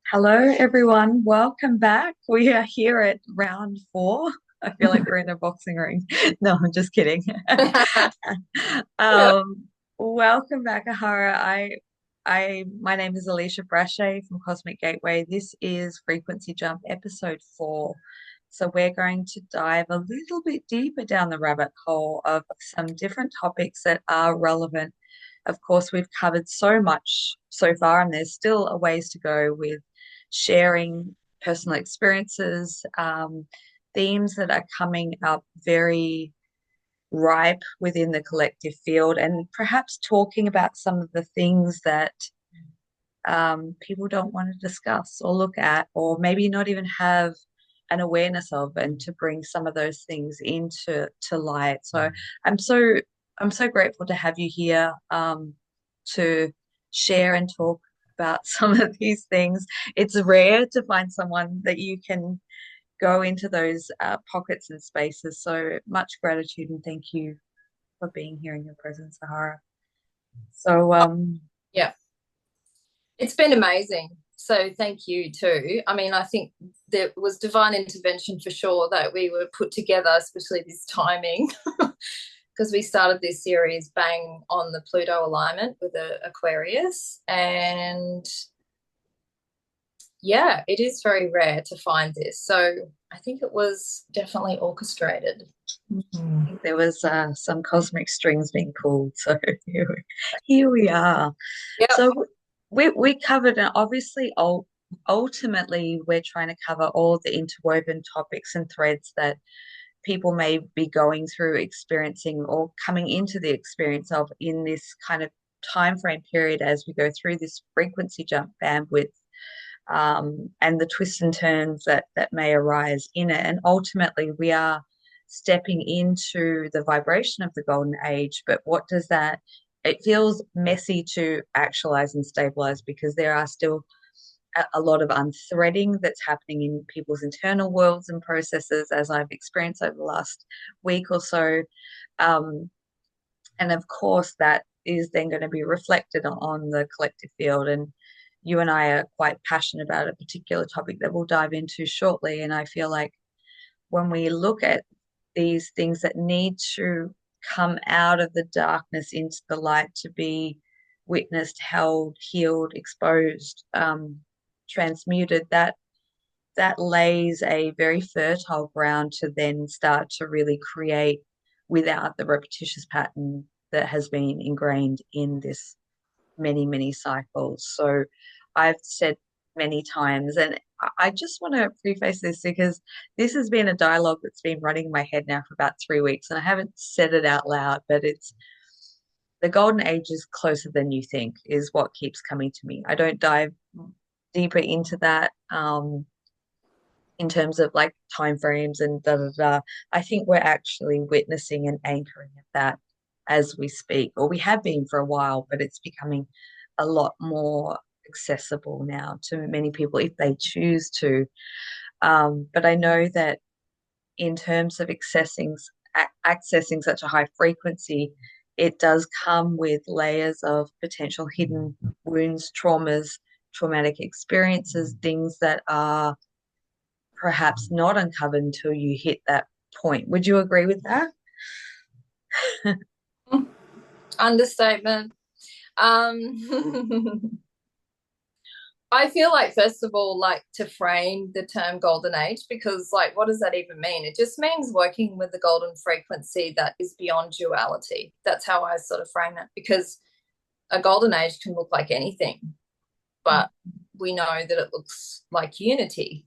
Hello, everyone. Welcome back. We are here at round four. I feel like we're in a boxing ring. No, I'm just kidding. Yeah. Um, Welcome back, A'HaRa. My name is Alisha Braché from Cosmic Gateway. This is Frequency Jump episode 4. So we're going to dive a little bit deeper down the rabbit hole of some different topics that are relevant. Of course, we've covered so much so far, and there's still a ways to go with sharing personal experiences, themes that are coming up very ripe within the collective field, and perhaps talking about some of the things that people don't want to discuss or look at, or maybe not even have an awareness of, and to bring some of those things into light. So I'm so I'm so grateful to have you here to share and talk about some of these things. It's rare to find someone that you can go into those pockets and spaces. So much gratitude and thank you for being here in your presence, A'HaRa. So Yeah, it's been amazing. So thank you too. I mean, I think there was divine intervention for sure that we were put together, especially this timing, because we started this series bang on the Pluto alignment with Aquarius. And yeah, it is very rare to find this. So I think it was definitely orchestrated. I think there was some cosmic strings being pulled. So here we are. Yep. So we covered, and obviously, ultimately, we're trying to cover all the interwoven topics and threads that people may be going through, experiencing, or coming into the experience of in this kind of time frame period as we go through this frequency jump bandwidth, and the twists and turns that may arise in it. And ultimately, we are stepping into the vibration of the golden age. But what does that? It feels messy to actualize and stabilize because there are still a lot of unthreading that's happening in people's internal worlds and processes, as I've experienced over the last week or so. Um, and of course, that is then going to be reflected on the collective field. And you and I are quite passionate about a particular topic that we'll dive into shortly. And I feel like when we look at these things that need to come out of the darkness into the light to be witnessed, held, healed, exposed, transmuted, that lays a very fertile ground to then start to really create without the repetitious pattern that has been ingrained in this many cycles. So I've said many times, and I just want to preface this because this has been a dialogue that's been running in my head now for about 3 weeks, and I haven't said it out loud, but it's the golden age is closer than you think, is what keeps coming to me. I don't dive deeper into that. In terms of like time frames and da da da. I think we're actually witnessing and anchoring at that as we speak, or we have been for a while, but it's becoming a lot more accessible now to many people if they choose to. But I know that in terms of accessing such a high frequency, it does come with layers of potential hidden wounds, traumas, traumatic experiences, things that are perhaps not uncovered until you hit that point. Would you agree with that? Understatement. Um, I feel like, first of all, like to frame the term golden age, because, like, what does that even mean? It just means working with the golden frequency that is beyond duality. That's how I sort of frame it, because a golden age can look like anything, but we know that it looks like unity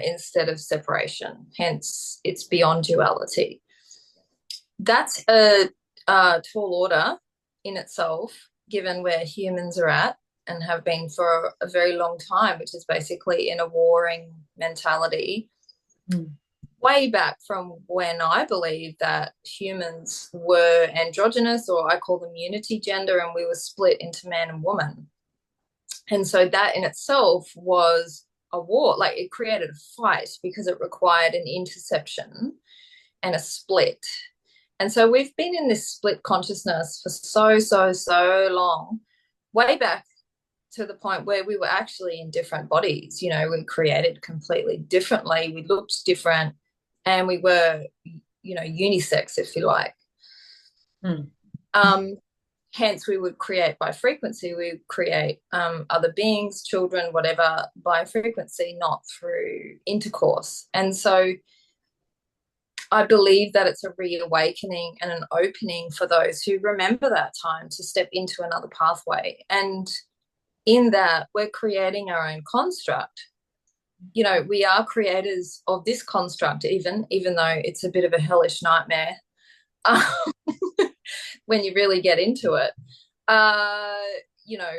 instead of separation. Hence, it's beyond duality. That's a tall order in itself, given where humans are at and have been for a very long time, which is basically in a warring mentality. Mm. Way back from when I believe that humans were androgynous, or I call them unity gender, and we were split into man and woman. And so that in itself was a war. Like, it created a fight because it required an interception and a split. And so we've been in this split consciousness for so long, way back. to the point where we were actually in different bodies. You know, we created completely differently, we looked different, and we were, you know, unisex, if you like. Mm. Um, Hence, we would create by frequency. We would create other beings, children, whatever, by frequency, not through intercourse. And so I believe that it's a reawakening and an opening for those who remember that time to step into another pathway. And in that, we're creating our own construct. You know, we are creators of this construct, even though it's a bit of a hellish nightmare. Um, when you really get into it, uh, you know,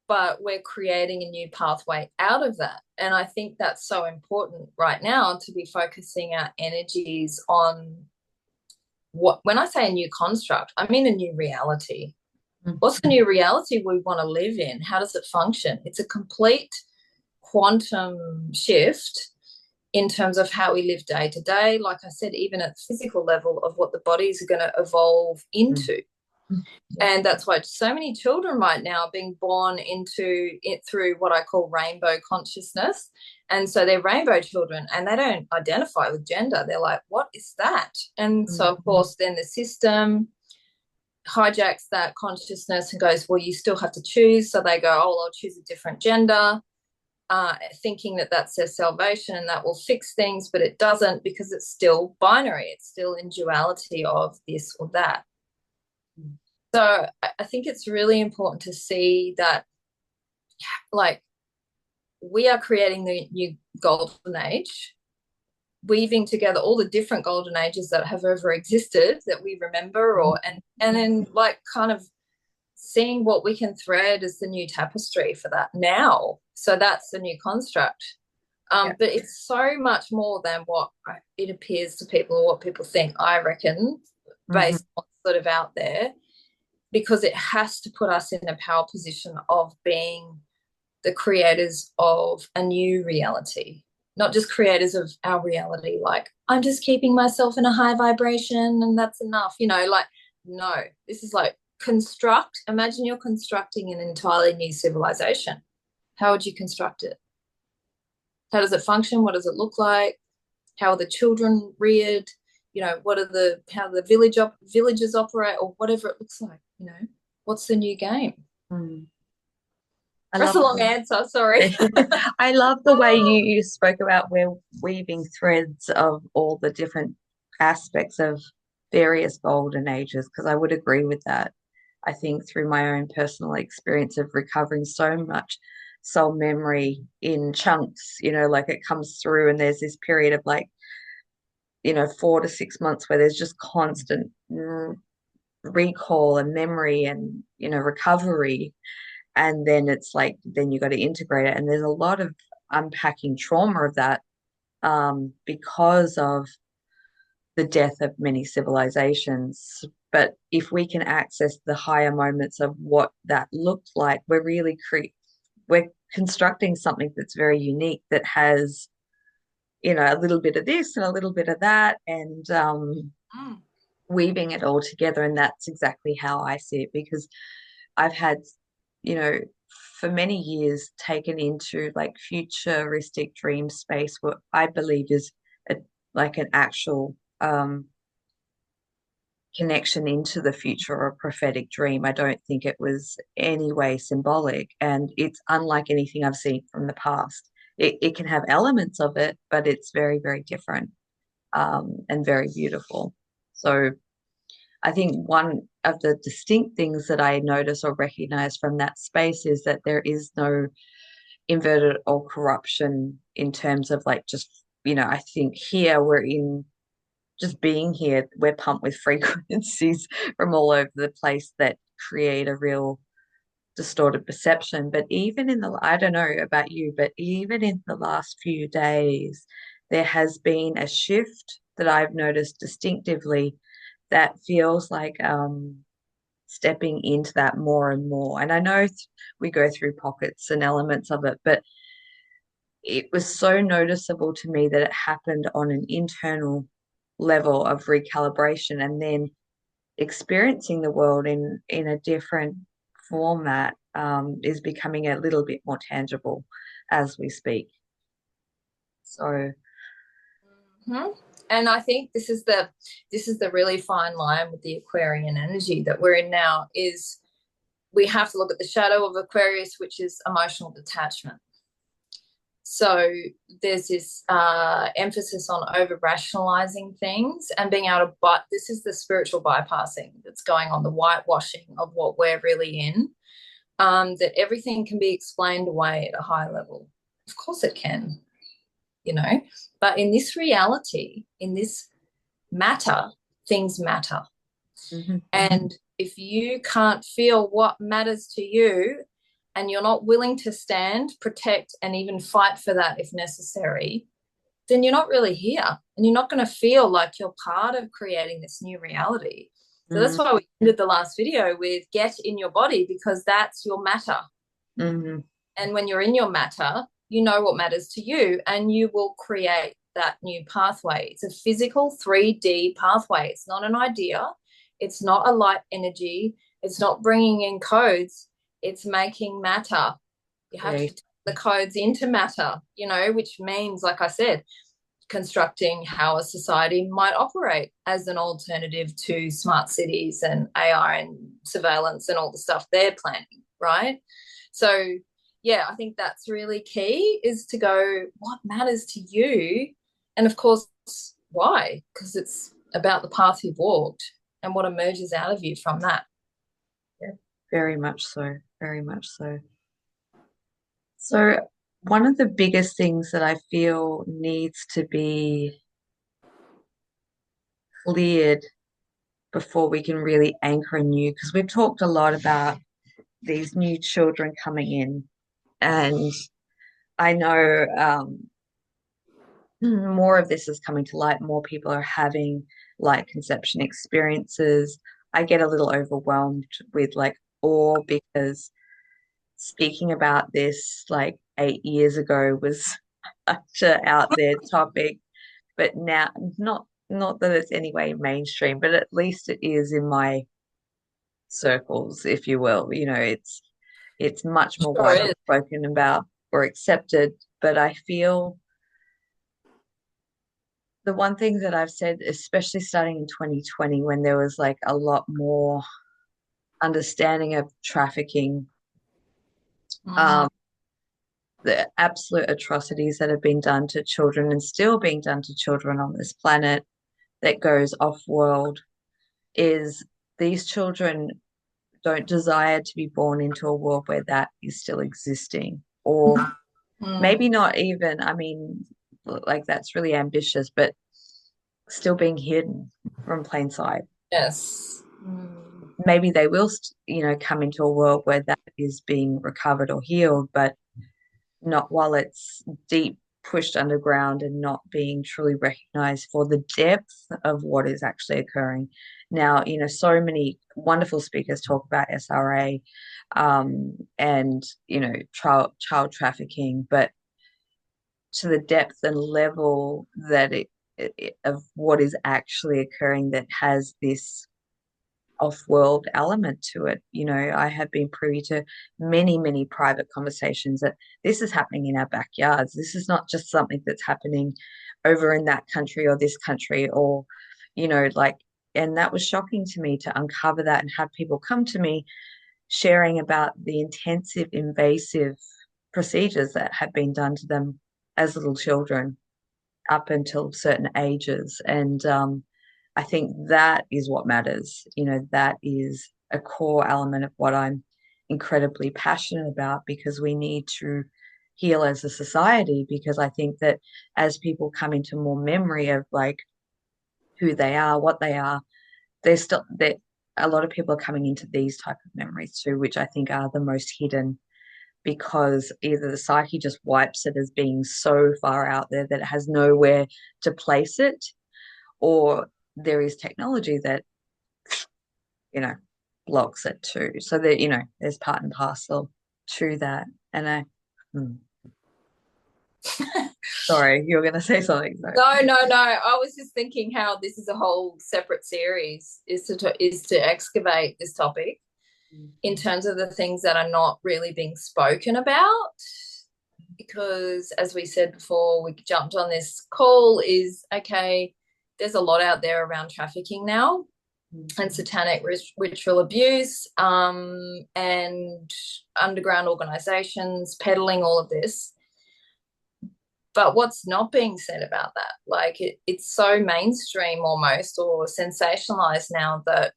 but we're creating a new pathway out of that. And I think that's so important right now, to be focusing our energies on what, when I say a new construct, I mean a new reality. What's the new reality we want to live in? How does it function? It's a complete quantum shift in terms of how we live day to day. Like I said, even at the physical level of what the bodies are going to evolve into. And that's why so many children right now are being born into it through what I call rainbow consciousness. And so they're rainbow children and they don't identify with gender. They're like, what is that? And so, of course, then the system hijacks that consciousness and goes, well, you still have to choose. So they go, oh, I'll choose a different gender, thinking that that's their salvation and that will fix things, but it doesn't, because it's still binary. It's still in duality of this or that. So I think it's really important to see that, like, we are creating the new golden age, weaving together all the different golden ages that have ever existed that we remember, or and then like kind of seeing what we can thread as the new tapestry for that now. So that's the new construct. But it's so much more than what it appears to people or what people think, I reckon, based on sort of out there, because it has to put us in a power position of being the creators of a new reality, not just creators of our reality. Like, I'm just keeping myself in a high vibration and that's enough, you know, like, no, this is like construct. Imagine you're constructing an entirely new civilization. How would you construct it? How does it function? What does it look like? How are the children reared? You know, what are how the villages operate, or whatever it looks like, you know? What's the new game? That's a long answer, sorry. I love the way you spoke about we're weaving threads of all the different aspects of various golden ages, because I would agree with that. I think through my own personal experience of recovering so much soul memory in chunks, you know, like it comes through and there's this period of like, you know, 4 to 6 months where there's just constant recall and memory and, you know, recovery. And then it's like, then you got to integrate it. And there's a lot of unpacking trauma of that, because of the death of many civilizations. But if we can access the higher moments of what that looked like, we're constructing something that's very unique, that has, you know, a little bit of this and a little bit of that, and weaving it all together. And that's exactly how I see it, because I've had, you know, for many years taken into like futuristic dream space, what I believe is like an actual connection into the future, or a prophetic dream. I don't think it was any way symbolic, and it's unlike anything I've seen from the past. It can have elements of it, but it's very, very different, and very beautiful. So I think one of the distinct things that I notice or recognize from that space is that there is no inverted or corruption in terms of like, just, you know, I think here we're in, just being here, we're pumped with frequencies from all over the place that create a real distorted perception. But even in the, I don't know about you, but even in the last few days, there has been a shift that I've noticed distinctively that feels like stepping into that more and more. And I know we go through pockets and elements of it, but it was so noticeable to me that it happened on an internal level of recalibration, and then experiencing the world in a different format is becoming a little bit more tangible as we speak. So, Mhm. And I think this is the really fine line with the Aquarian energy that we're in now is we have to look at the shadow of Aquarius, which is emotional detachment. So there's this emphasis on over rationalizing things and being able to, but this is the spiritual bypassing that's going on, the whitewashing of what we're really in, that everything can be explained away at a high level. Of course it can, you know, but in this reality, in this matter, things matter. mhm, And if you can't feel what matters to you and you're not willing to stand, protect, and even fight for that if necessary, then you're not really here and you're not going to feel like you're part of creating this new reality. So that's mhm, why we ended the last video with get in your body because that's your matter. mhm. And when you're in your matter, you know what matters to you and you will create that new pathway. It's a physical 3D pathway. It's not an idea. It's not a light energy. It's not bringing in codes. It's making matter. You have to Great. take the codes into matter, which means, like I said, constructing how a society might operate as an alternative to smart cities and AI and surveillance and all the stuff they're planning, right? So, yeah, I think that's really key is to go, what matters to you? And of course, why? Because it's about the path you've walked and what emerges out of you from that. Yeah, very much so. Very much so. So, one of the biggest things that I feel needs to be cleared before we can really anchor anew, because we've talked a lot about these new children coming in, and I know more of this is coming to light. More people are having light conception experiences. I get a little overwhelmed with like awe because speaking about this like 8 years ago was such a out there topic, but now not that it's anyway mainstream, but at least it is in my circles, if you will. It's much more Sure widely is. spoken about or accepted. But I feel the one thing that I've said, especially starting in 2020, when there was like a lot more understanding of trafficking, Mm, um, the absolute atrocities that have been done to children and still being done to children on this planet that goes off world, is these children don't desire to be born into a world where that is still existing. Or maybe mm, not even, I mean, like that's really ambitious, but still being hidden from plain sight. yes. Mm. Maybe they will, come into a world where that is being recovered or healed, but not while it's deep pushed underground and not being truly recognized for the depth of what is actually occurring. Now, so many wonderful speakers talk about SRA, and, child trafficking, but to the depth and level that of what is actually occurring that has this off-world element to it. I have been privy to many, many private conversations that this is happening in our backyards. This is not just something that's happening over in that country or this country or, like, and that was shocking to me to uncover that and have people come to me sharing about the intensive, invasive procedures that have been done to them as little children up until certain ages. And I think that is what matters. That is a core element of what I'm incredibly passionate about because we need to heal as a society. Because I think that as people come into more memory of like who they are, what they are, there's still that a lot of people are coming into these type of memories too, which I think are the most hidden because either the psyche just wipes it as being so far out there that it has nowhere to place it, or there is technology that, you know, blocks it too. So that, there's part and parcel to that. And sorry, you were going to say something. So. No, no, no. I was just thinking how this is a whole separate series is to excavate this topic. in terms of the things that are not really being spoken about. Because as we said before, we jumped on this call is, okay, there's a lot out there around trafficking now and satanic ritual abuse, and underground organizations peddling all of this. But what's not being said about that? Like it's so mainstream almost, or sensationalized now, that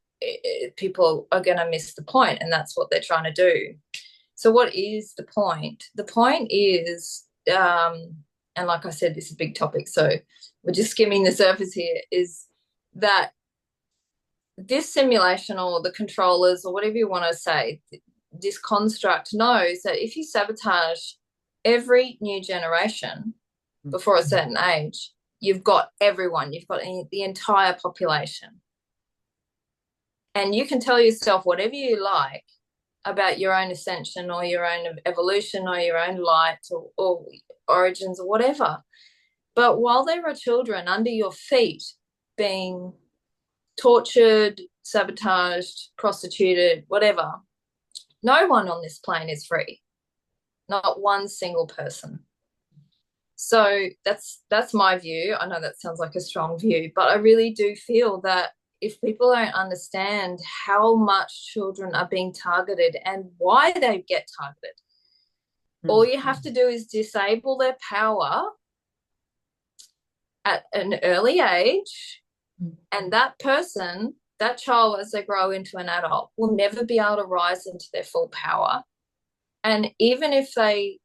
people are going to miss the point, and that's what they're trying to do. So what is the point? The point is, and like I said, this is a big topic, so we're just skimming the surface here, is that this simulation, or the controllers, or whatever you want to say, this construct knows that if you sabotage every new generation before a certain age, you've got everyone, you've got the entire population. And you can tell yourself whatever you like about your own ascension, or your own evolution, or your own light, or origins, or whatever. But while there are children under your feet being tortured, sabotaged, prostituted, whatever, no one on this plane is free. Not one single person. So that's my view. I know that sounds like a strong view, but I really do feel that if people don't understand how much children are being targeted and why they get targeted, all you have to do is disable their power at an early age, and that person, that child, as they grow into an adult, will never be able to rise into their full power. And even if they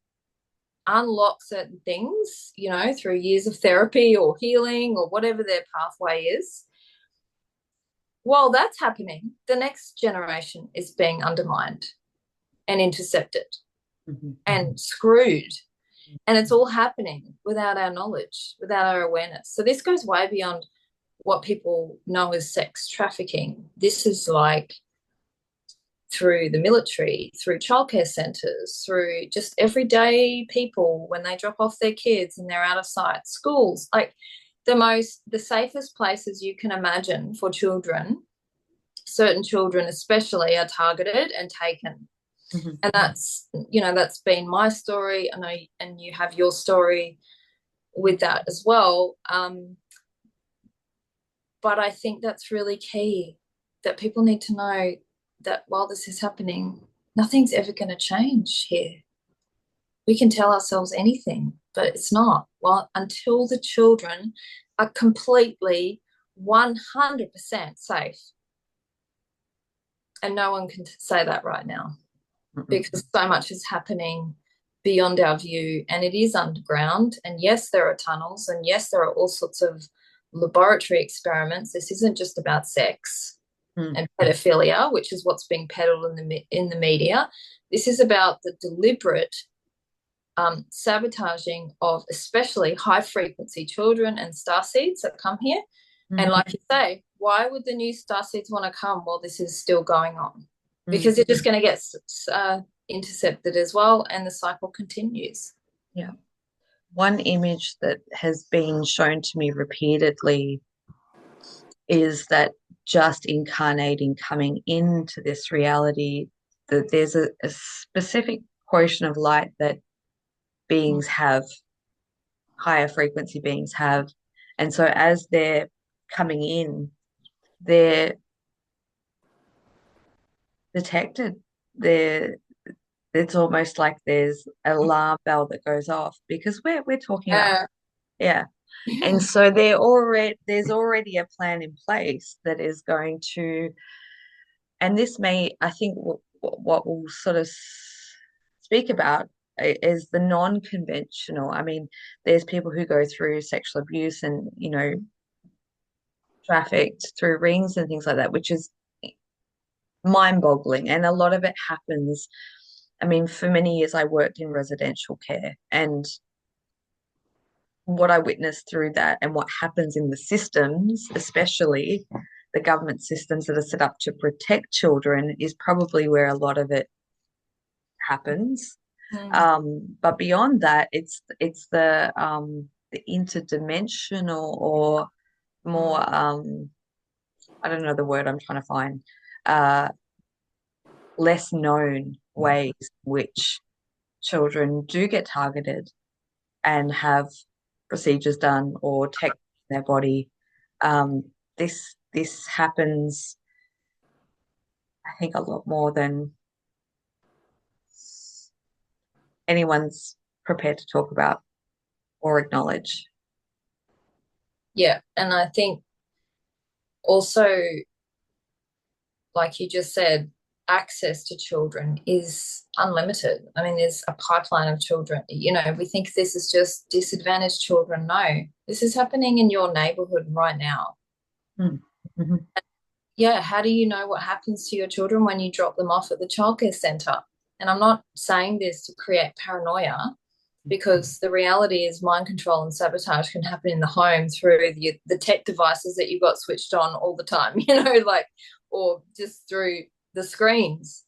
unlock certain things, you know, through years of therapy or healing or whatever their pathway is, while that's happening, the next generation is being undermined and intercepted and screwed. And it's all happening without our knowledge, without our awareness. So this goes way beyond what people know as sex trafficking. This is like through the military, through childcare centres, through just everyday people when they drop off their kids and they're out of sight, schools, like the safest places you can imagine for children. Certain children especially are targeted and taken. And that's, you know, that's been my story. I know, and you have your story with that as well. But I think that's really key, that people need to know that while this is happening, nothing's ever going to change here. We can tell ourselves anything, but it's not. Well, until the children are completely 100% safe. And no one can say that right now, because so much is happening beyond our view, and it is underground. And yes, there are tunnels, and yes, there are all sorts of laboratory experiments. This isn't just about sex and pedophilia, which is what's being peddled in the media. This is about the deliberate sabotaging of especially high frequency children and starseeds that come here. And like you say, why would the new starseeds want to come while this is still going on? Because they're just going to get intercepted as well, and the cycle continues. Yeah. One image that has been shown to me repeatedly is that just incarnating, coming into this reality, that there's a specific portion of light that beings have, higher frequency beings have. And so as they're coming in, they're detected. It's almost like there's an alarm bell that goes off, because we're talking about, yeah. And so there's already a plan in place that is going to, and this may, I think, what we'll sort of speak about is the non-conventional. I mean, there's people who go through sexual abuse and, you know, trafficked through rings and things like that, which is mind-boggling. And a lot of it happens. I mean, for many years I worked in residential care, and what I witnessed through that and what happens in the systems, especially the government systems that are set up to protect children, is probably where a lot of it happens. But beyond that, it's the interdimensional, or more I don't know the word I'm trying to find, less known ways in which children do get targeted and have procedures done or tech in their body. This happens, I think, a lot more than anyone's prepared to talk about or acknowledge. Yeah. And I think also, like you just said, access to children is unlimited. I mean, there's a pipeline of children. You know, we think this is just disadvantaged children. No, this is happening in your neighborhood right now. Mm-hmm. Yeah, how do you know what happens to your children when you drop them off at the childcare centre? And I'm not saying this to create paranoia, because the reality is mind control and sabotage can happen in the home through the tech devices that you've got switched on all the time, like, or just through the screens.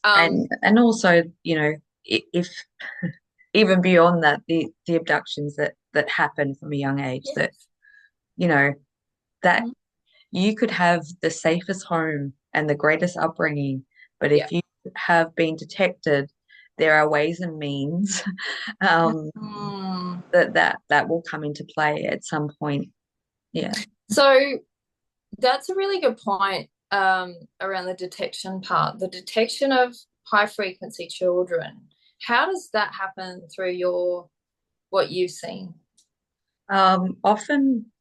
And also, if even beyond that, the abductions that happen from a young age, Yeah. that you know that you could have the safest home and the greatest upbringing, but Yeah. if you have been detected, there are ways and means um, Mm. that will come into play at some point. Yeah. So that's a really good point, around the detection part, the detection of high frequency children. How does that happen through what you've seen? Often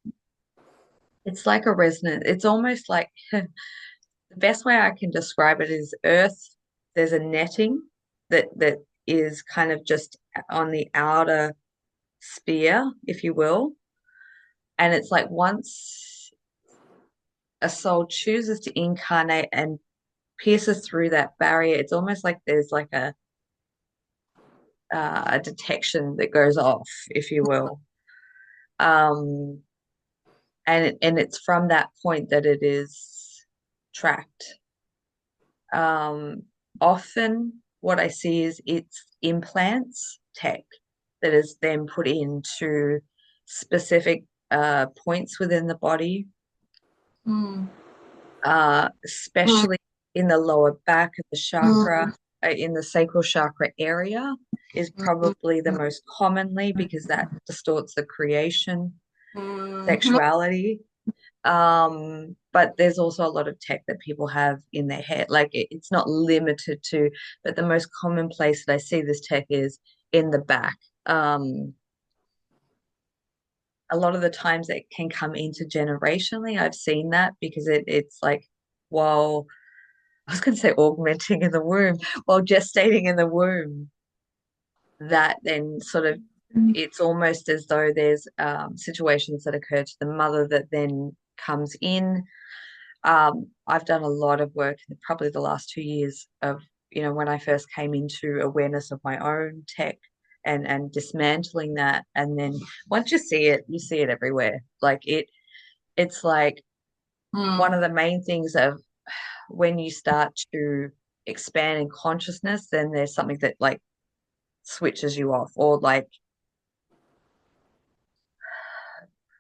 it's like a resonance. It's almost like the best way I can describe it is Earth. There's a netting that is kind of just on the outer sphere, if you will. And it's like once a soul chooses to incarnate and pierces through that barrier, it's almost like there's like a detection that goes off, if you will. Um, and it's from that point that it is tracked. Um, Often what I see is it's implants tech that is then put into specific points within the body, Mm. especially in the lower back of the chakra, Mm. in the sacral chakra area is probably the most commonly because that distorts the creation, Mm. sexuality. But there's also a lot of tech that people have in their head. Like it's not limited to, but the most common place that I see this tech is in the back. Um, a lot of the times it can come intergenerationally. I've seen that because it's like while I was going to say augmenting in the womb, while gestating in the womb, that then sort of it's almost as though there's situations that occur to the mother that then comes in. I've done a lot of work in probably the last 2 years of, when I first came into awareness of my own tech and dismantling that. And then once you see it everywhere. Like it's like one Mm. of the main things of when you start to expand in consciousness, then there's something that like switches you off or like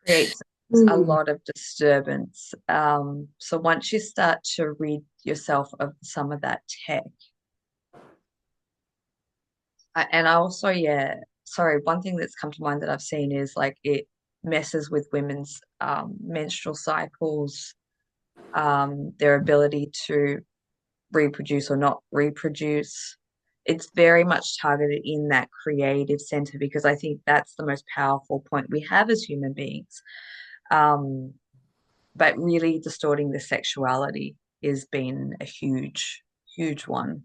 creates a Mm. lot of disturbance. So once you start to rid yourself of some of that tech, and I also, yeah, sorry, one thing that's come to mind that I've seen is like it messes with women's menstrual cycles, their ability to reproduce or not reproduce. It's very much targeted in that creative center because I think that's the most powerful point we have as human beings. Um, but really distorting the sexuality has been a huge, huge one.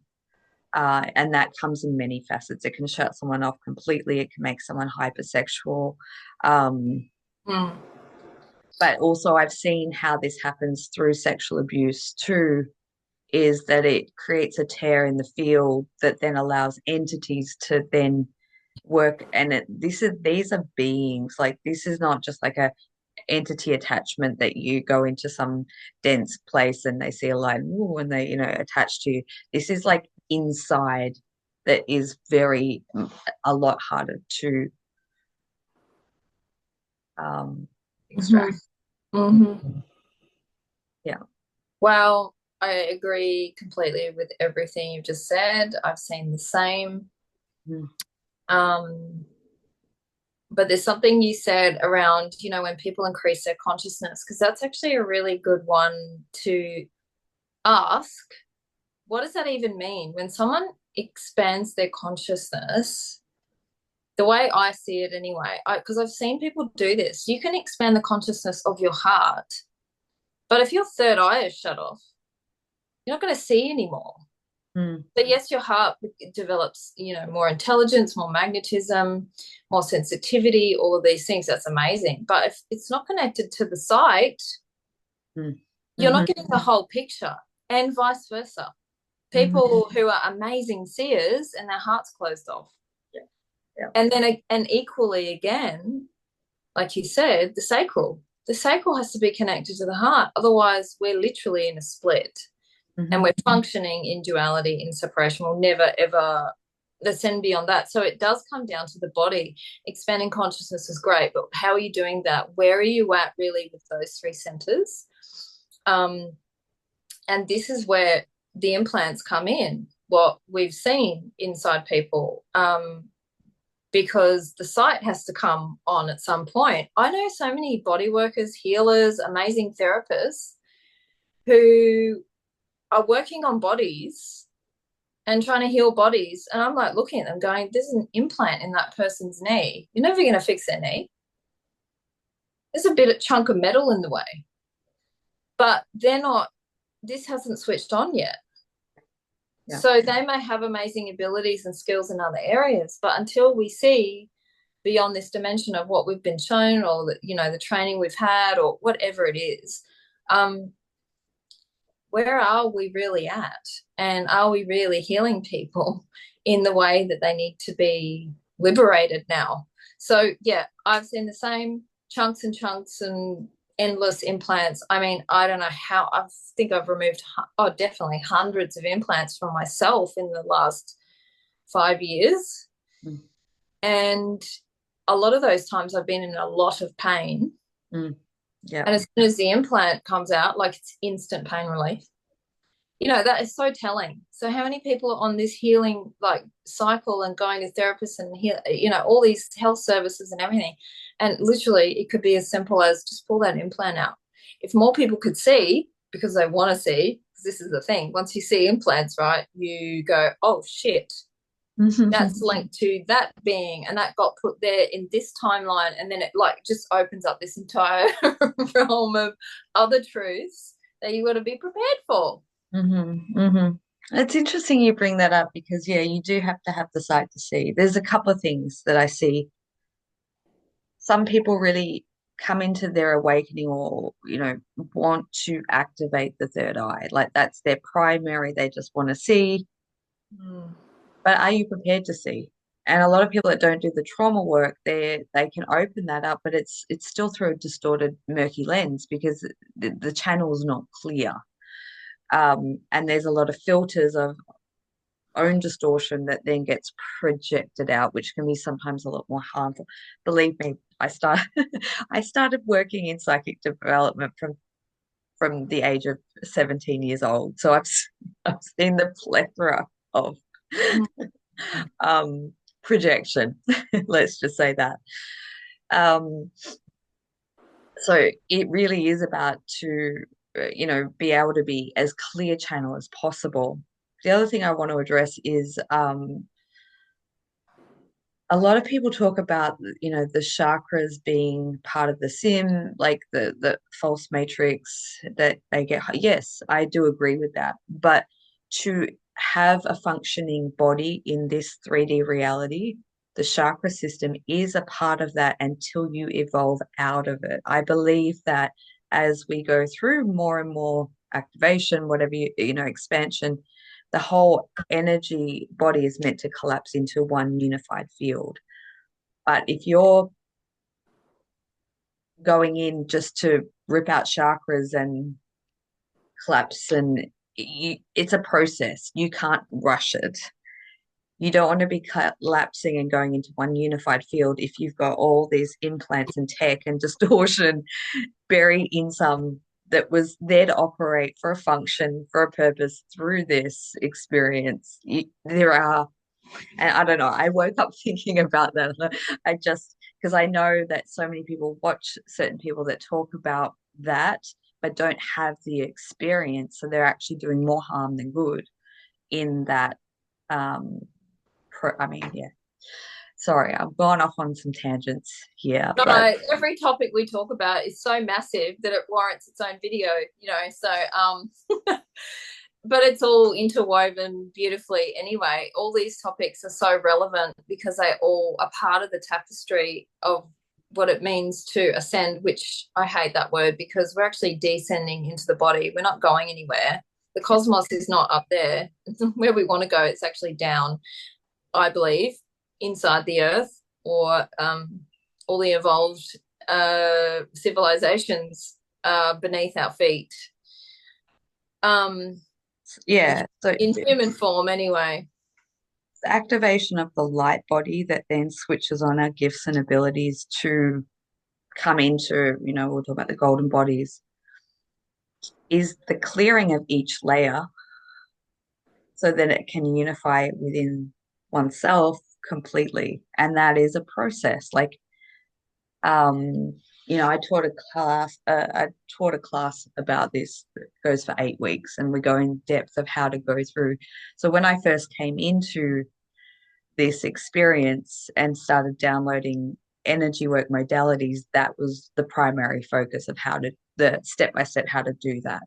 And that comes in many facets. It can shut someone off completely. It can make someone hypersexual. Um, Mm. but also, I've seen how this happens through sexual abuse too, is that it creates a tear in the field that then allows entities to then work. And these are beings. Like this is not just like a entity attachment that you go into some dense place and they see a light ooh, and they attach to you. This is like inside that is very a lot harder to Mhm. extract. Mhm. Yeah. Well, I agree completely with everything you've just said. I've seen the same. Mm. Um, but there's something you said around, when people increase their consciousness, because that's actually a really good one to ask. What does that even mean? When someone expands their consciousness, the way I see it anyway, because I've seen people do this, you can expand the consciousness of your heart, but if your third eye is shut off, you're not going to see anymore. Mm. But yes, your heart develops, more intelligence, more magnetism, more sensitivity, all of these things. That's amazing. But if it's not connected to the sight, Mm. you're not Mhm. getting the whole picture, and vice versa. Mhm. People who are amazing seers and their heart's closed off. Yeah. Yeah. And then, and equally again, like you said, the sacral. The sacral has to be connected to the heart. Otherwise, we're literally in a split and Mhm. we're functioning in duality, in separation. We'll never, ever ascend beyond that. So it does come down to the body. Expanding consciousness is great, but how are you doing that? Where are you at really with those three centers? And this is where the implants come in, what we've seen inside people. Because the sight has to come on at some point. I know so many body workers, healers, amazing therapists who are working on bodies and trying to heal bodies. And I'm like looking at them going, there's an implant in that person's knee. You're never going to fix their knee. There's a bit of chunk of metal in the way. But they're not, this hasn't switched on yet. Yeah. So they may have amazing abilities and skills in other areas, but until we see beyond this dimension of what we've been shown or the training we've had or whatever it is, where are we really at? And are we really healing people in the way that they need to be liberated now? So yeah, I've seen the same chunks and chunks and endless implants. I mean, I don't know how, I think I've removed, definitely hundreds of implants from myself in the last 5 years. Mm. And a lot of those times I've been in a lot of pain. Mm. Yeah. And as soon as the implant comes out, like it's instant pain relief. That is so telling. So how many people are on this healing like cycle and going to therapists and all these health services and everything. And literally it could be as simple as just pull that implant out. If more people could see, because they want to see, because this is the thing, once you see implants, right, you go, oh shit, that's linked to that being and that got put there in this timeline, and then it like just opens up this entire realm of other truths that you got to be prepared for. Mm-hmm. Mm-hmm. It's interesting you bring that up because, yeah, you do have to have the sight to see. There's a couple of things that I see. Some people really come into their awakening or, want to activate the third eye. Like that's their primary, they just want to see. Mm. But are you prepared to see? And a lot of people that don't do the trauma work, they can open that up, but it's still through a distorted, murky lens because the channel is not clear. And there's a lot of filters of own distortion that then gets projected out, which can be sometimes a lot more harmful. Believe me, I started working in psychic development from the age of 17 years old. So I've seen the plethora of um, projection. Let's just say that. Um, so it really is about to, be able to be as clear channel as possible. The other thing I want to address is a lot of people talk about, the chakras being part of the sim, like the false matrix that they get. Yes, I do agree with that. But to have a functioning body in this 3D reality, the chakra system is a part of that until you evolve out of it. I believe that as we go through more and more activation, whatever expansion, the whole energy body is meant to collapse into one unified field. But if you're going in just to rip out chakras and collapse, and it's a process, you can't rush it. You don't want to be collapsing and going into one unified field if you've got all these implants and tech and distortion buried in some that was there to operate for a function, for a purpose through this experience. There are, and I don't know, I woke up thinking about that. I just, because I know that so many people watch certain people that talk about that, but don't have the experience. So they're actually doing more harm than good in that. Um, I mean, yeah. Sorry, I've gone off on some tangents here, No, but every topic we talk about is so massive that it warrants its own video, so but it's all interwoven beautifully anyway. All these topics are so relevant because they all are part of the tapestry of what it means to ascend, which I hate that word because we're actually descending into the body. We're not going anywhere. The cosmos is not up there where we want to go. It's actually down, I believe, inside the earth, or all the evolved civilizations beneath our feet. Um, yeah, so in human form anyway. the activation of the light body that then switches on our gifts and abilities to come into, we'll talk about the golden bodies, is the clearing of each layer so that it can unify within oneself completely. And that is a process. Like, I taught a class about this that goes for 8 weeks, and we go in depth of how to go through. So when I first came into this experience and started downloading energy work modalities, that was the primary focus of the step by step how to do that.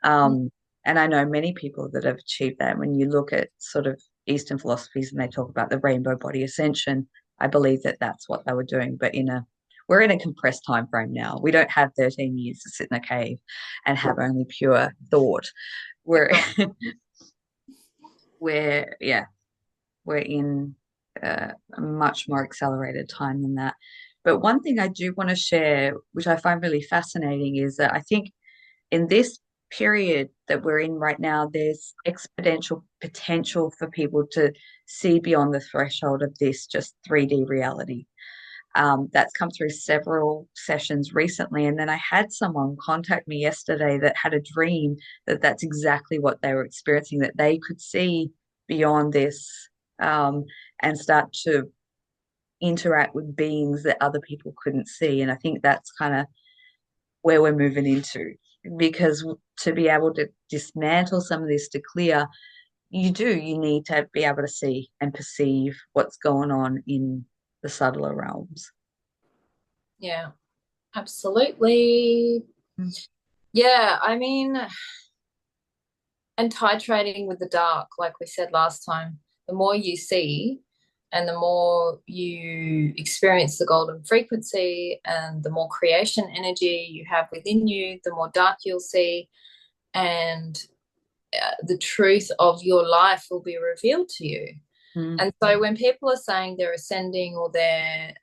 And I know many people that have achieved that. When you look at sort of Eastern philosophies and they talk about the rainbow body ascension, I believe that that's what they were doing. But we're in a compressed time frame now. We don't have 13 years to sit in a cave and have only pure thought. We're yeah, we're in a much more accelerated time than that. But one thing I do want to share, which I find really fascinating, is that I think in this period that we're in right now, there's exponential potential for people to see beyond the threshold of this just 3D reality. That's come through several sessions recently. And then I had someone contact me yesterday that had a dream that that's exactly what they were experiencing, that they could see beyond this, and start to interact with beings that other people couldn't see. And I think that's kind of where we're moving into, because to be able to dismantle some of this to clear, you need to be able to see and perceive what's going on in the subtler realms. Yeah, absolutely. Mm. Yeah, I mean, and titrating with the dark, like we said last time, the more you see and the more you experience the golden frequency and the more creation energy you have within you, the more dark you'll see. And the truth of your life will be revealed to you. Mm. And so when people are saying they're ascending or they're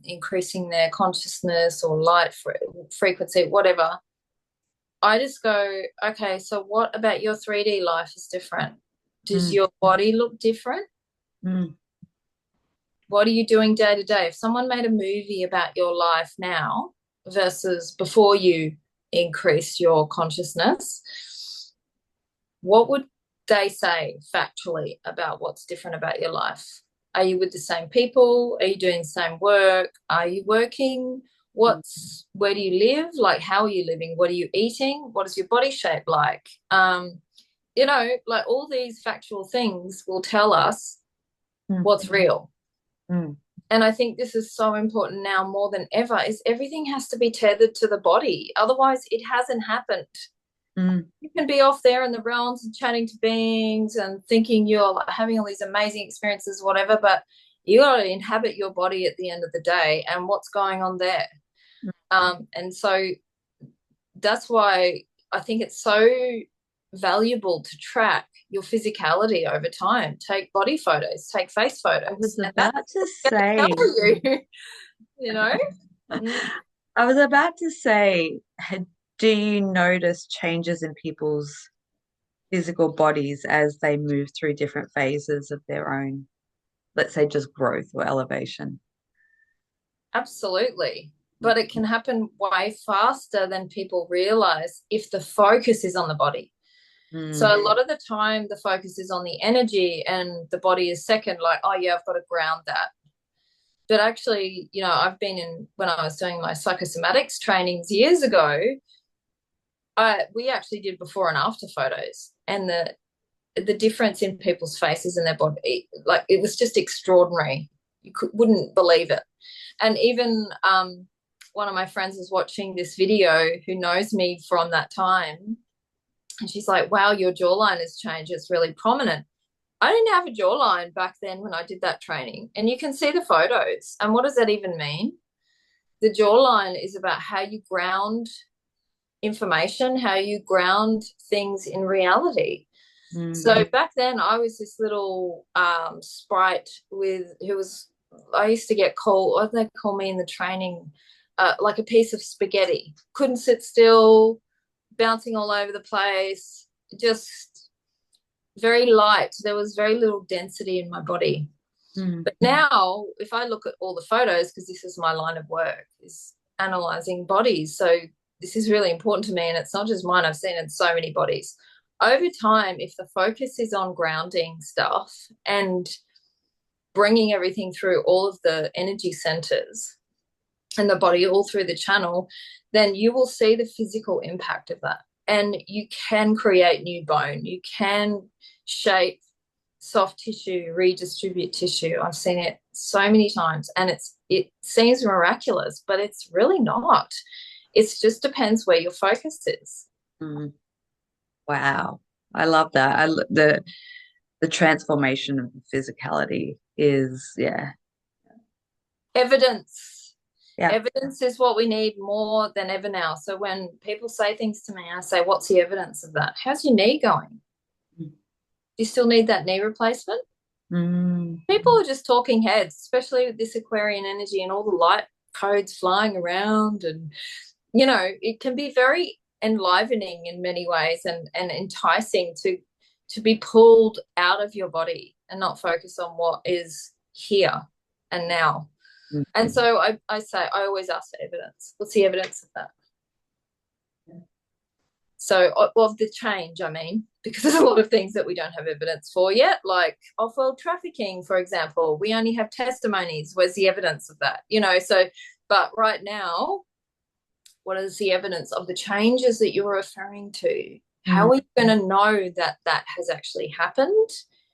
increasing their consciousness or light frequency, whatever, I just go, okay, so what about your 3D life is different? Does Mm. your body look different? Mm. What are you doing day to day? If someone made a movie about your life now versus before you increased your consciousness, what would they say factually about what's different about your life? Are you with the same people? Are you doing the same work? Are you working? Where do you live? Like, how are you living? What are you eating? What is your body shape like? Like all these factual things will tell us Mm. what's real. Mm. And I think this is so important now more than ever, is everything has to be tethered to the body. Otherwise, it hasn't happened. Mm. You can be off there in the realms and chatting to beings and thinking you're like having all these amazing experiences, whatever, but you got to inhabit your body at the end of the day and what's going on there. And so that's why I think it's so valuable to track your physicality over time. Take body photos, take face I was photos, and that's about to going to say, tell you, you know. Mm. I was about to say, do you notice changes in people's physical bodies as they move through different phases of their own, let's say, just growth or elevation? Absolutely. but it can happen way faster than people realize if the focus is on the body. So a lot of the time the focus is on the energy and the body is second, like, oh yeah, I've got to ground that. But actually, I've been in, when I was doing my psychosomatics trainings years ago, we actually did before and after photos, and the difference in people's faces and their body, like, it was just extraordinary. You wouldn't believe it. And even one of my friends was watching this video who knows me from that time, and she's like, wow, your jawline has changed. It's really prominent. I didn't have a jawline back then when I did that training. And you can see the photos. And what does that even mean? The jawline is about how you ground information, how you ground things in reality. So back then I was this little sprite I used to get called, what did they call me in the training? Like a piece of spaghetti. Couldn't sit still, bouncing all over the place, just very light. There was very little density in my body. But now, if I look at all the photos, because this is my line of work, is analyzing bodies. So this is really important to me, and it's not just mine. I've seen it in so many bodies. Over time, if the focus is on grounding stuff and bringing everything through all of the energy centers and the body all through the channel, then you will see the physical impact of that. And you can create new bone. You can shape soft tissue, redistribute tissue. I've seen it so many times, and it seems miraculous, but it's really not. It just depends where your focus is. Wow. I love that. The transformation of physicality is, yeah. Evidence. Yeah. Evidence is what we need more than ever now. So when people say things to me, I say, what's the evidence of that? How's your knee going? Do you still need that knee replacement? People are just talking heads, especially with this Aquarian energy and all the light codes flying around. And, it can be very enlivening in many ways and enticing to be pulled out of your body and not focus on what is here and now. And so I always ask for evidence. What's the evidence of that? So, of the change, I mean, because there's a lot of things that we don't have evidence for yet, like off-world trafficking, for example. We only have testimonies. Where's the evidence of that? But right now, what is the evidence of the changes that you're referring to? How are you going to know that that has actually happened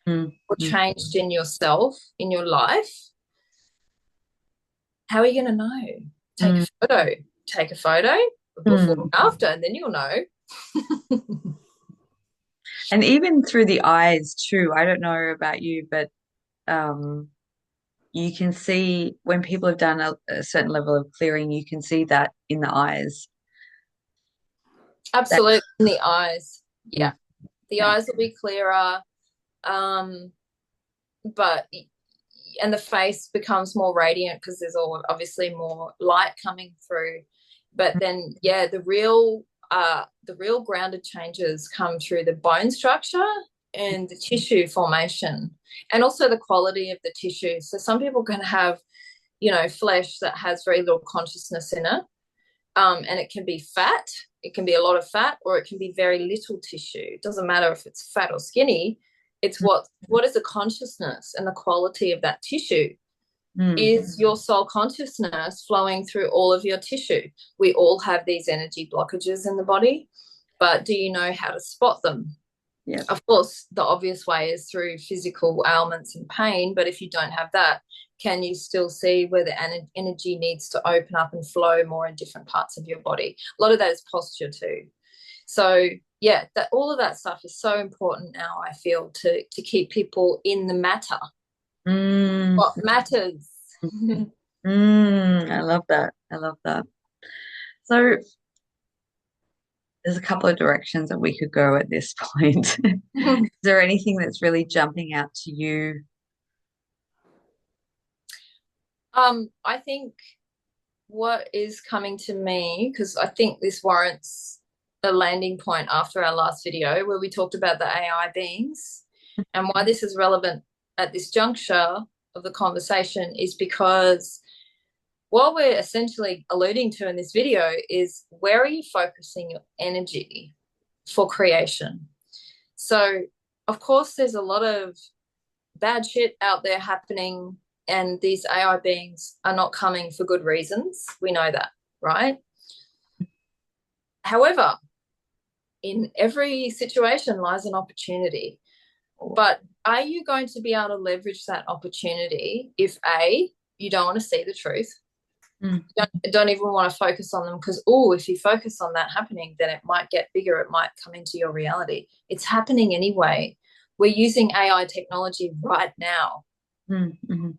or changed in yourself, in your life? How are you going to know? Take a photo before and after, and then you'll know. And even through the eyes too. I don't know about you, but you can see when people have done a certain level of clearing, you can see that in the eyes. Absolutely, in the eyes. Yeah. The eyes will be clearer. But and the face becomes more radiant because there's obviously more light coming through. But then, yeah, the real grounded changes come through the bone structure and the tissue formation, and also the quality of the tissue. So some people are going to have, flesh that has very little consciousness in it, and it can be fat. It can be a lot of fat, or it can be very little tissue. It doesn't matter if it's fat or skinny. It's what is the consciousness and the quality of that tissue. Is your soul consciousness flowing through all of your tissue? We all have these energy blockages in the body, but do you know how to spot them? Yeah. Of course, the obvious way is through physical ailments and pain, but if you don't have that, can you still see where the energy needs to open up and flow more in different parts of your body? A lot of that is posture too. So yeah, that all of that stuff is so important now, I feel, to keep people in the matter. What matters. I love that. So there's a couple of directions that we could go at this point. Is there anything that's really jumping out to you? I think what is coming to me, because I think this warrants a landing point after our last video where we talked about the AI beings, and why this is relevant at this juncture of the conversation is because what we're essentially alluding to in this video is, where are you focusing your energy for creation? So, of course, there's a lot of bad shit out there happening, and these AI beings are not coming for good reasons. We know that, right? However, in every situation lies an opportunity. But are you going to be able to leverage that opportunity if A, you don't want to see the truth? Mm. Don't even want to focus on them, because, oh, if you focus on that happening, then it might get bigger. It might come into your reality. It's happening anyway. We're using AI technology right now. Mm-hmm.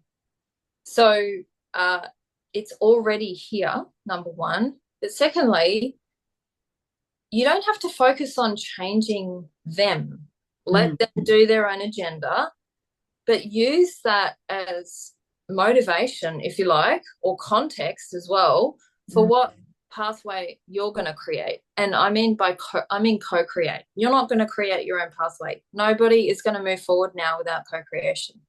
So it's already here, number one. But secondly, you don't have to focus on changing them. Let them do their own agenda, but use that as motivation, if you like, or context as well, for what pathway you're going to create. And I mean co-create. You're not going to create your own pathway. Nobody is going to move forward now without co-creation.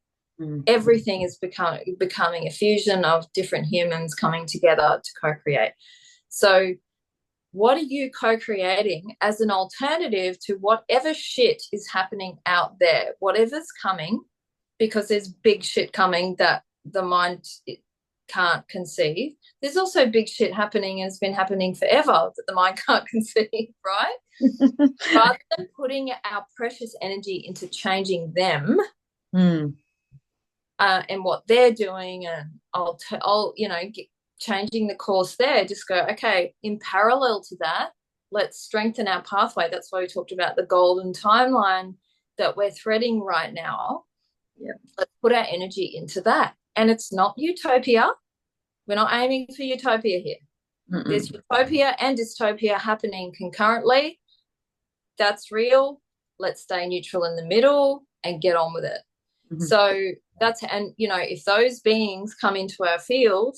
Everything is becoming a fusion of different humans coming together to co-create. So what are you co-creating as an alternative to whatever shit is happening out there, whatever's coming, because there's big shit coming that the mind can't conceive. There's also big shit happening and has been happening forever that the mind can't conceive, right? Rather than putting our precious energy into changing them and what they're doing, and I'll changing the course there, just go, okay, in parallel to that, let's strengthen our pathway. That's why we talked about the golden timeline that we're threading right now. Let's put our energy into that. And it's not utopia. We're not aiming for utopia here. There's utopia and dystopia happening concurrently. That's real. Let's stay neutral in the middle and get on with it. So if those beings come into our field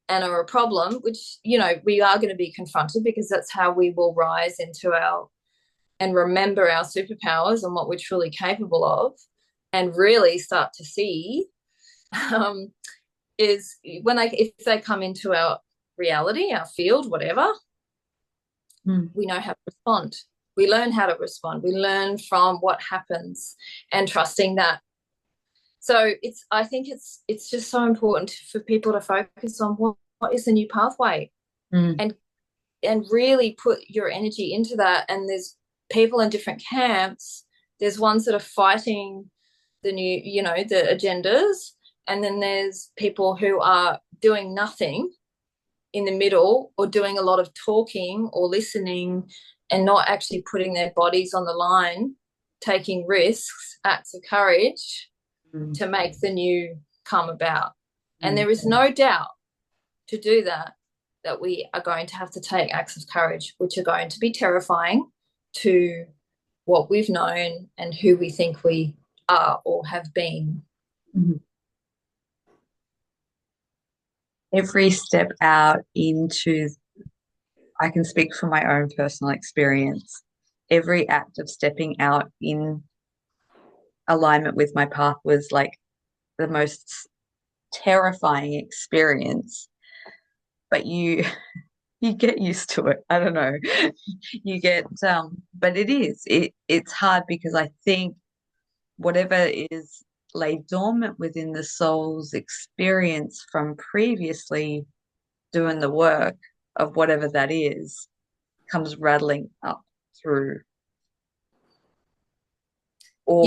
and are a problem, which, we are going to be confronted, because that's how we will rise into and remember our superpowers and what we're truly capable of, and really start to see, is if they come into our reality, our field, whatever, we know how to respond. We learn how to respond. We learn from what happens and trusting that. So I think it's just so important for people to focus on what is the new pathway, and really put your energy into that. And there's people in different camps. There's ones that are fighting the new, the agendas, and then there's people who are doing nothing in the middle, or doing a lot of talking or listening and not actually putting their bodies on the line, taking risks, acts of courage to make the new come about. And there is no doubt, to do that we are going to have to take acts of courage, which are going to be terrifying to what we've known and who we think we are or have been. Every step out into, I can speak from my own personal experience, every act of stepping out in alignment with my path was like the most terrifying experience. But you get used to it. I don't know. You get but it's hard, because I think whatever is laid dormant within the soul's experience from previously doing the work of whatever that is comes rattling up through, or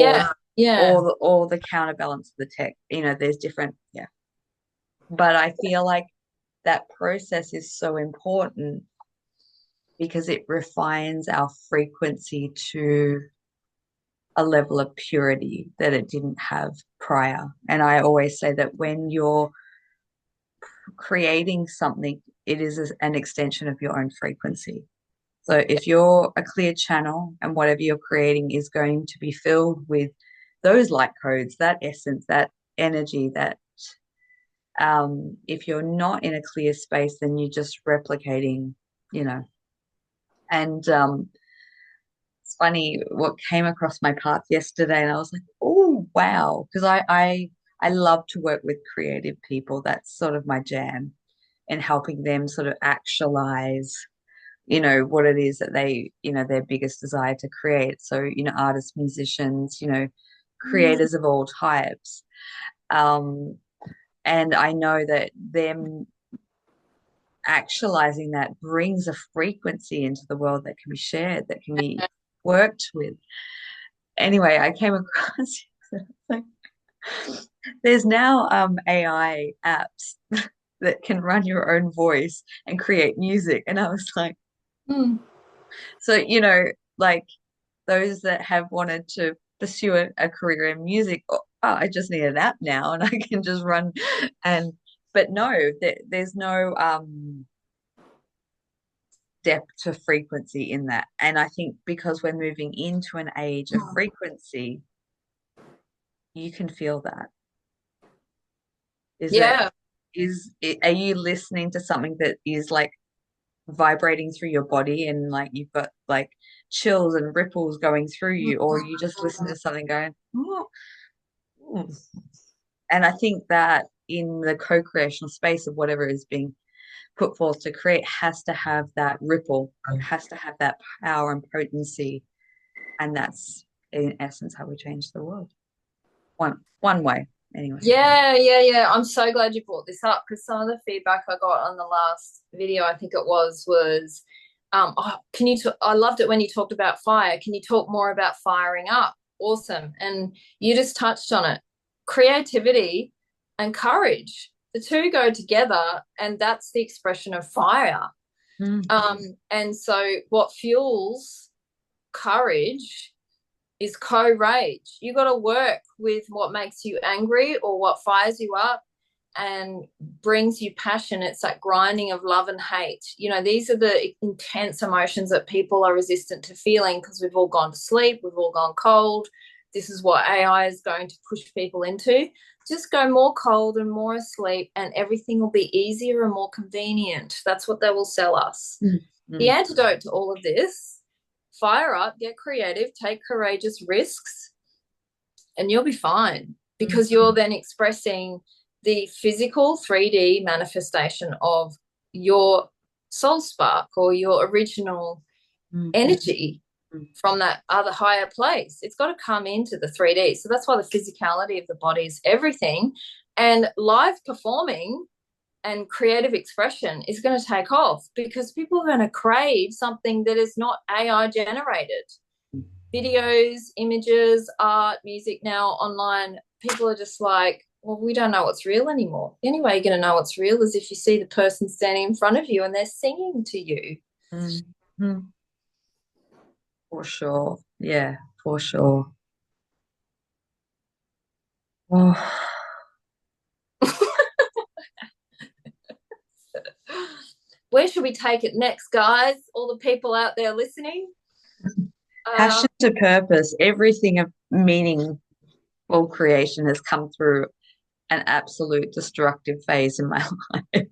or the counterbalance of the tech. There's different, but I feel like that process is so important, because it refines our frequency to a level of purity that it didn't have prior. And I always say that when you're creating something, it is an extension of your own frequency. So if you're a clear channel, and whatever you're creating is going to be filled with those light codes, that essence, that energy, that if you're not in a clear space, then you're just replicating, and it's funny what came across my path yesterday, and I was like, oh wow, because I love to work with creative people. That's sort of my jam. and helping them sort of actualize, what it is that they, their biggest desire to create. So, artists, musicians, Mm. creators of all types. Um, and I know that them actualizing that brings a frequency into the world that can be shared, that can be worked with. Anyway, I came across there's now AI apps that can run your own voice and create music. And I was like, Mm. so, like those that have wanted to pursue a career in music, I just need an app now and I can just run and but no, there's no depth to frequency in that. And I think because we're moving into an age of frequency, you can feel that. Is it Yeah. are you listening to something that is like vibrating through your body and like you've got like chills and ripples going through you, or you just listen to something going, oh, oh. And I think that in the co-creational space of whatever is being put forth to create has to have that ripple, has to have that power and potency. And that's in essence how we change the world. One way, anyway. Yeah, yeah, yeah. I'm so glad you brought this up because some of the feedback I got on the last video, I think it was, oh, I loved it when you talked about fire. Can you talk more about firing up? Awesome. And you just touched on it. Creativity and courage. The two go together, and that's the expression of fire. Mm, And so what fuels courage is co-rage. You got to work with what makes you angry or what fires you up and brings you passion. It's that grinding of love and hate. These are the intense emotions that people are resistant to feeling because we've all gone to sleep, we've all gone cold. This is what AI is going to push people into. Just go more cold and more asleep, and everything will be easier and more convenient. That's what they will sell us. mm, The mm, antidote to all of this: fire up, get creative, take courageous risks, and you'll be fine mm, because you're then expressing the physical 3D manifestation of your soul spark or your original mm, energy mm, from that other higher place. It's got to come into the 3D. So that's why the physicality of the body is everything. And live performing and creative expression is going to take off because people are going to crave something that is not AI generated. Videos, images, art, music now online, people are just like, well, we don't know what's real anymore. The only way you're going to know what's real is if you see the person standing in front of you and they're singing to you. mm, mm. For sure. Yeah, for sure. Oh, Where should we take it next, guys? All the people out there listening? passion to purpose, everything of meaningful creation has come through an absolute destructive phase in my life.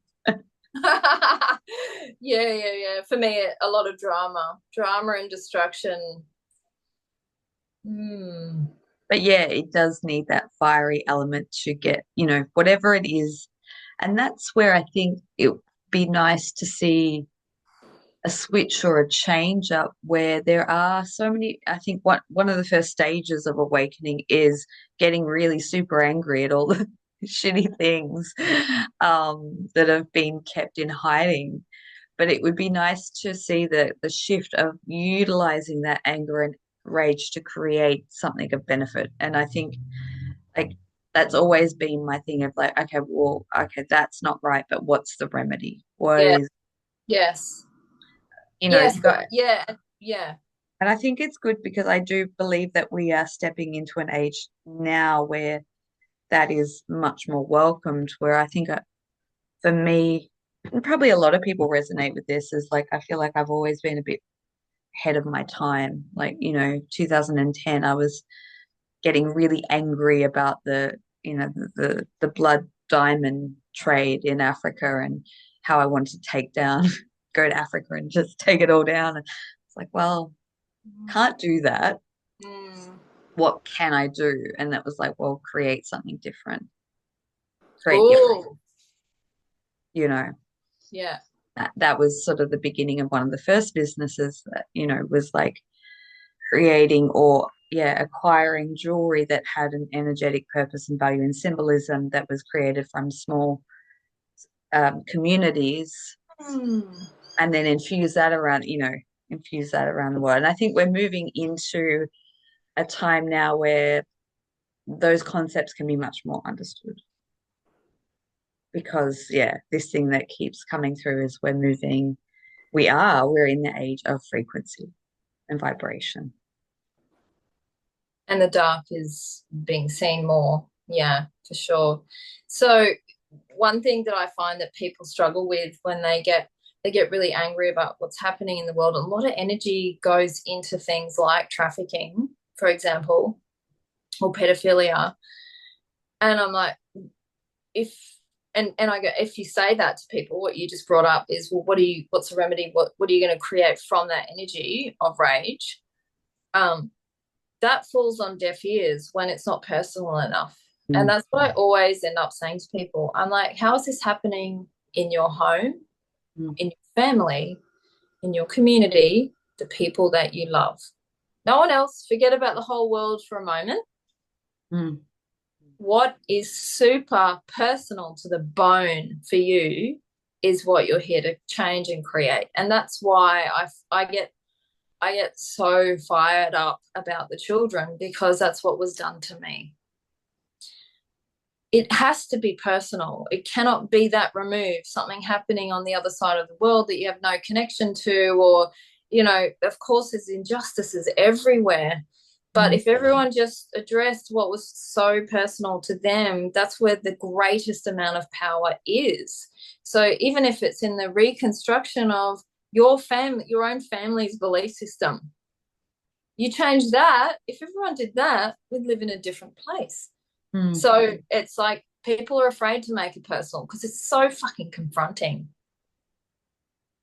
Yeah, yeah, yeah. For me, a lot of drama and destruction. Hmm. But yeah, it does need that fiery element to get, whatever it is. And that's where I think it would be nice to see a switch or a change up where there are so many. I think one of the first stages of awakening is getting really super angry at all the shitty things that have been kept in hiding. But it would be nice to see the shift of utilizing that anger and rage to create something of benefit. And I think like that's always been my thing of like, okay, well, okay, that's not right, but what's the remedy? What Yeah. is, Yes. you know, Yes. Yeah. Yeah. and I think it's good because I do believe that we are stepping into an age now where that is much more welcomed. Where I think for me, and probably a lot of people resonate with this, is like I feel like I've always been a bit ahead of my time. Like, 2010, I was getting really angry about the blood diamond trade in Africa and how I wanted to take down, go to Africa and just take it all down. And it's like, well, can't do that. Mm. What can I do? And that was like, well, create something different, create different, Oh, you know. Yeah. That was sort of the beginning of one of the first businesses that, was like creating or acquiring jewelry that had an energetic purpose and value and symbolism that was created from small communities, Mm. and then infuse that around the world. And I think we're moving into a time now where those concepts can be much more understood, because this thing that keeps coming through is we're in the age of frequency and vibration. And the dark is being seen more. Yeah, for sure. So one thing that I find that people struggle with when they get really angry about what's happening in the world, a lot of energy goes into things like trafficking, for example, or pedophilia. And I'm like, if and I go, if you say that to people, what you just brought up is, well, what's the remedy? What are you going to create from that energy of rage? Um, that falls on deaf ears when it's not personal enough. And Mm, that's what I always end up saying to people. I'm like, how is this happening in your home, mm, in your family, in your community, the people that you love? No one else. Forget about the whole world for a moment. mm, What is super personal to the bone for you is what you're here to change and create. And that's why I get so fired up about the children, because that's what was done to me. It has to be personal. It cannot be that removed, something happening on the other side of the world that you have no connection to, or, of course, there's injustices everywhere. But mm, if everyone just addressed what was so personal to them, that's where the greatest amount of power is. So even if it's in the reconstruction of your family, your own family's belief system, you change that. If everyone did that, we'd live in a different place. mm. So it's like people are afraid to make it personal because it's so fucking confronting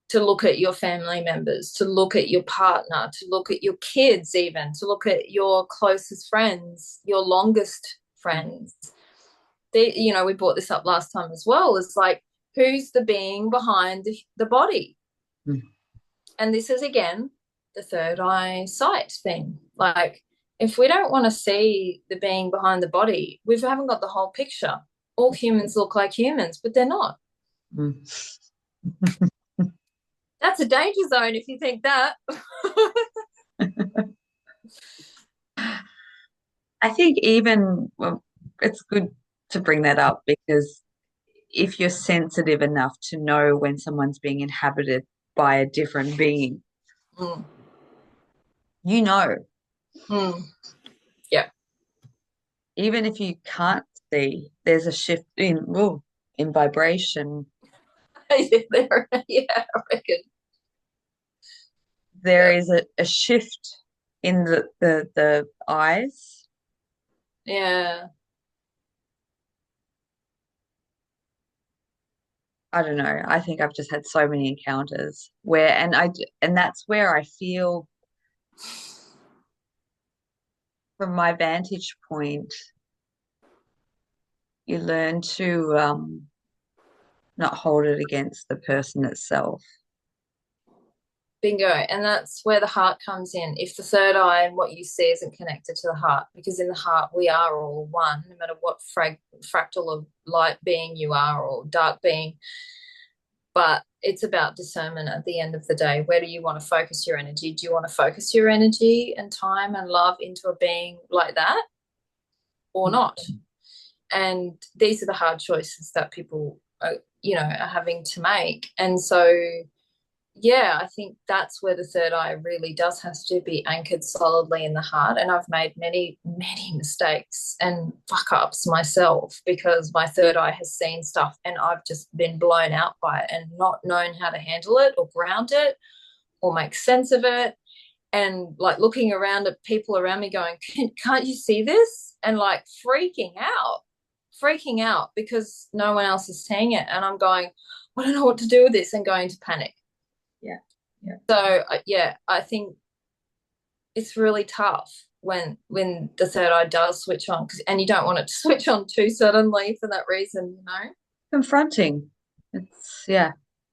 to look at your family members, to look at your partner, to look at your kids, even to look at your closest friends, your longest friends. We brought this up last time as well. It's like, who's the being behind the body? Mm. And this is, again, the third eye sight thing. Like, if we don't want to see the being behind the body, we haven't got the whole picture. All humans look like humans, but they're not. Mm. That's a danger zone if you think that. I think it's good to bring that up, because if you're sensitive enough to know when someone's being inhabited by a different being, Mm, you know, mm, yeah. even if you can't see, there's a shift in vibration. Yeah, I reckon. There Yeah. is a shift in the eyes. Yeah. I don't know. I think I've just had so many encounters and that's where I feel, from my vantage point, you learn to not hold it against the person itself. Bingo. And that's where the heart comes in. If the third eye and what you see isn't connected to the heart, because in the heart we are all one, no matter what fractal of light being you are, or dark being. But it's about discernment at the end of the day. Where do you want to focus your energy? Do you want to focus your energy and time and love into a being like that, or not? And these are the hard choices that people are having to make. And so, yeah, I think that's where the third eye really does have to be anchored solidly in the heart. And I've made many, many mistakes and fuck ups myself, because my third eye has seen stuff and I've just been blown out by it and not known how to handle it or ground it or make sense of it. And like looking around at people around me going, can't you see this? And like freaking out because no one else is seeing it. And I'm going, I don't know what to do with this, and going to panic. Yeah. Yeah. So yeah, I think it's really tough when the third eye does switch on, and you don't want it to switch on too suddenly for that reason. Confronting. It's, yeah.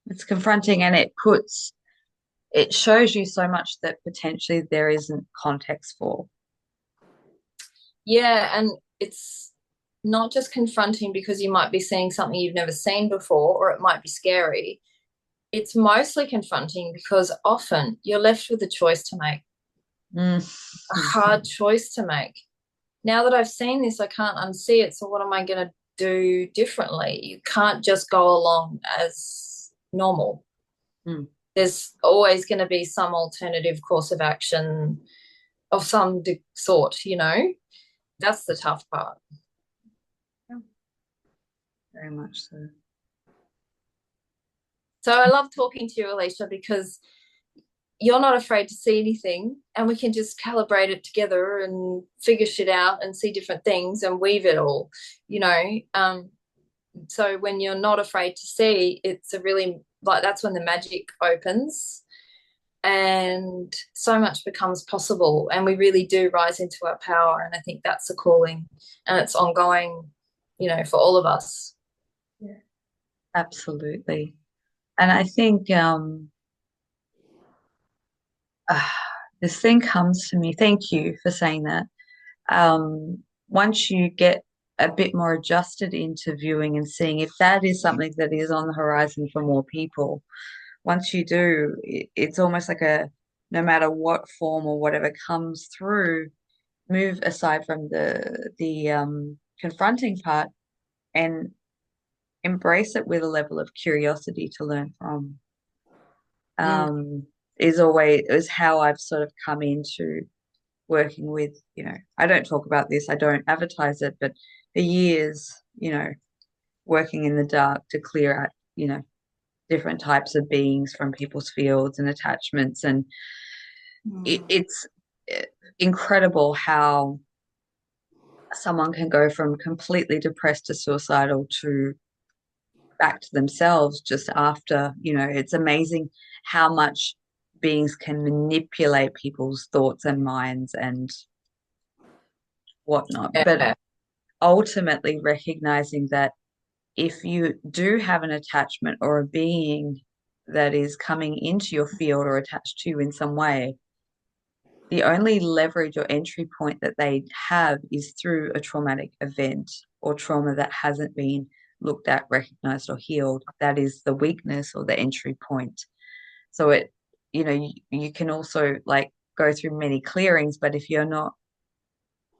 It's confronting, and it shows you so much that potentially there isn't context for. Yeah, and it's not just confronting because you might be seeing something you've never seen before, or it might be scary. It's mostly confronting because often you're left with a choice to make, Mm. a hard choice to make. Now that I've seen this, I can't unsee it. So what am I going to do differently? You can't just go along as normal. Mm. There's always going to be some alternative course of action of some sort, you know? That's the tough part. Yeah, very much so. So I love talking to you, Alisha, because you're not afraid to see anything and we can just calibrate it together and figure shit out and see different things and weave it all, you know. So when you're not afraid to see, it's a really like that's when the magic opens and so much becomes possible and we really do rise into our power. And I think that's a calling and it's ongoing, you know, for all of us. Yeah. Absolutely. And I think uh, this thing comes to me. Thank you for saying that. Once you get a bit more adjusted into viewing and seeing if that is something that is on the horizon for more people, once you do, it's almost like a no matter what form or whatever comes through, move aside from the confronting part and embrace it with a level of curiosity to learn from. Mm. Is always is how I've sort of come into working with, I don't talk about this, I don't advertise it, but for years, working in the dark to clear out, different types of beings from people's fields and attachments. And it's eh, incredible how someone can go from completely depressed to suicidal to back to themselves just after, it's amazing how much beings can manipulate people's thoughts and minds and whatnot. But Yeah. ultimately recognizing that if you do have an attachment or a being that is coming into your field or attached to you in some way, the only leverage or entry point that they have is through a traumatic event or trauma that hasn't been looked at, recognized, or healed. That is the weakness or the entry point. So you can also like go through many clearings, but if you're not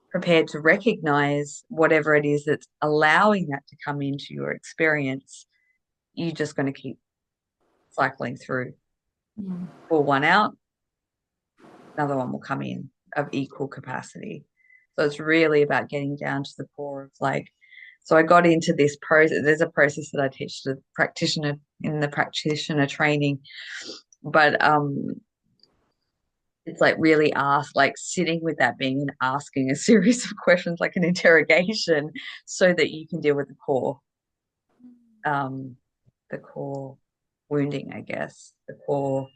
prepared to recognize whatever it is that's allowing that to come into your experience, you're just going to keep cycling through. Mm. Pull one out, another one will come in of equal capacity. So it's really about getting down to the core of like, so I got into this process. There's a process that I teach the practitioner in the practitioner training, but it's like really like sitting with that being and asking a series of questions like an interrogation so that you can deal with um the core wounding, I guess, the core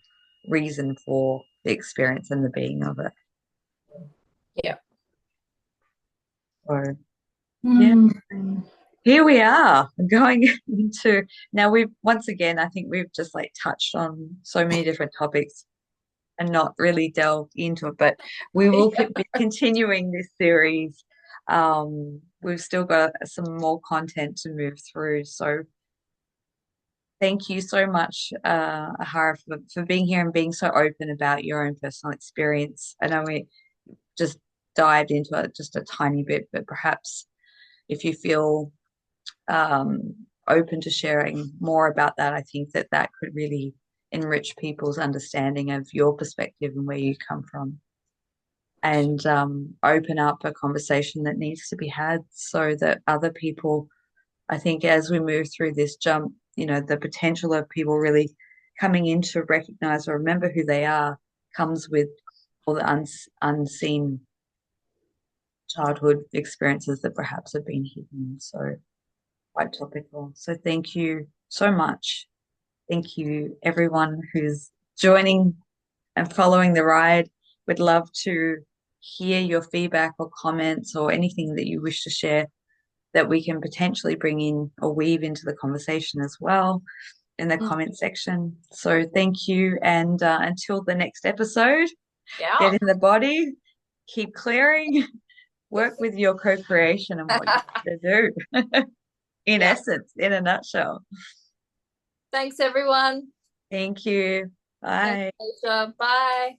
reason for the experience and the being of it. Yeah. So yeah, Mm. here we are going into now we've once again, I think we've just like touched on so many different topics and not really delved into it, but we will be continuing this series. We've still got some more content to move through. So thank you so much, A'HaRa, for being here and being so open about your own personal experience. I know we just dived into it just a tiny bit, but perhaps if you feel open to sharing more about that, I think that that could really enrich people's understanding of your perspective and where you come from, and open up a conversation that needs to be had so that other people, I think, as we move through this jump, the potential of people really coming in to recognize or remember who they are comes with all the unseen childhood experiences that perhaps have been hidden. So quite topical. So thank you so much. Thank you, everyone who's joining and following the ride. We'd love to hear your feedback or comments or anything that you wish to share that we can potentially bring in or weave into the conversation as well. in the Mm. comment section. So thank you. And until the next episode, get Yeah. in the body, keep clearing, work with your co-creation and what you want to do. In Yeah. essence, in a nutshell. Thanks, everyone. Thank you. Thanks, Bye. Alicia. Bye.